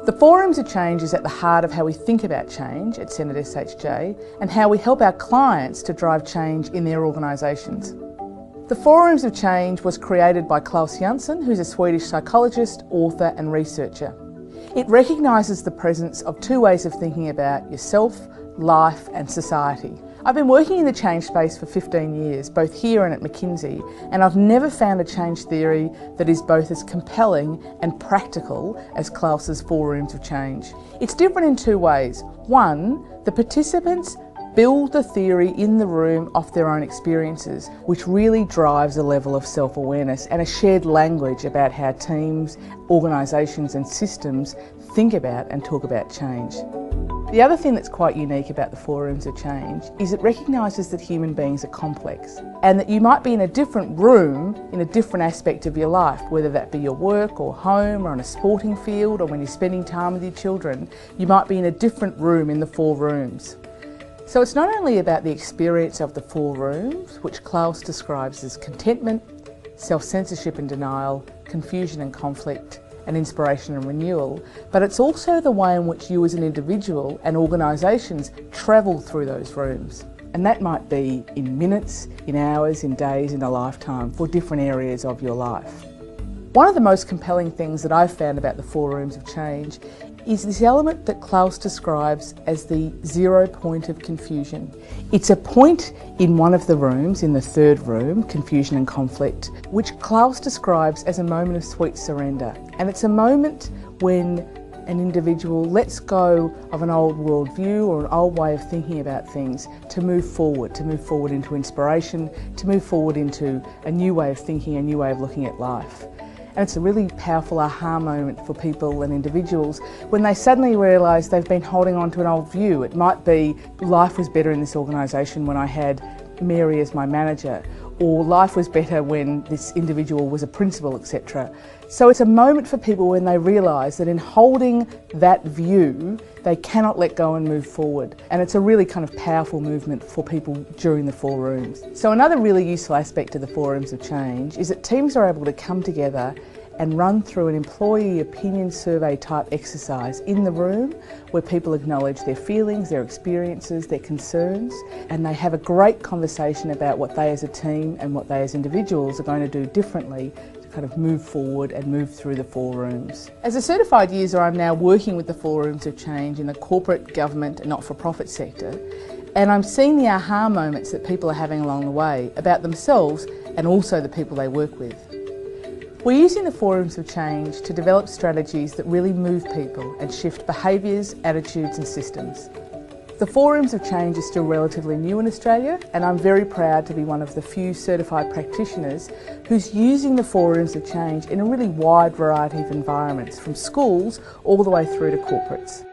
The four rooms of change is at the heart of how we think about change at Centre SHJ and how we help our clients to drive change in their organisations. The four rooms of change was created by Klaus Jansson, who's a Swedish psychologist, author and researcher. It recognises the presence of two ways of thinking about yourself, life and society. I've been working in the change space for 15 years, both here and at McKinsey, and I've never found a change theory that is both as compelling and practical as Klaus's four rooms of change. It's different in two ways. One, the participants build the theory in the room off their own experiences, which really drives a level of self-awareness and a shared language about how teams, organisations and systems think about and talk about change. The other thing that's quite unique about the four rooms of change is it recognises that human beings are complex and that you might be in a different room in a different aspect of your life, whether that be your work or home or on a sporting field or when you're spending time with your children, you might be in a different room in the four rooms. So it's not only about the experience of the four rooms, which Klaus describes as contentment, self-censorship and denial, confusion and conflict, and inspiration and renewal, but it's also the way in which you as an individual and organisations travel through those rooms. And that might be in minutes, in hours, in days, in a lifetime for different areas of your life. One of the most compelling things that I've found about the four rooms of change is this element that Klaus describes as the 0 point of confusion. It's a point in one of the rooms, in the third room, confusion and conflict, which Klaus describes as a moment of sweet surrender. And it's a moment when an individual lets go of an old worldview or an old way of thinking about things to move forward into inspiration, to move forward into a new way of thinking, a new way of looking at life. And it's a really powerful aha moment for people and individuals when they suddenly realise they've been holding on to an old view. It might be life was better in this organisation when I had Mary as my manager, or life was better when this individual was a principal, etc. So it's a moment for people when they realise that in holding that view, they cannot let go and move forward. And it's a really kind of powerful movement for people during the four rooms. So another really useful aspect of the four rooms of change is that teams are able to come together and run through an employee opinion survey type exercise in the room where people acknowledge their feelings, their experiences, their concerns, and they have a great conversation about what they as a team and what they as individuals are going to do differently to kind of move forward and move through the four rooms. As a certified user, I'm now working with the four rooms of change in the corporate, government and not-for-profit sector, and I'm seeing the aha moments that people are having along the way about themselves and also the people they work with. We're using the four rooms of change to develop strategies that really move people and shift behaviours, attitudes and systems. The four rooms of change is still relatively new in Australia, and I'm very proud to be one of the few certified practitioners who's using the four rooms of change in a really wide variety of environments, from schools all the way through to corporates.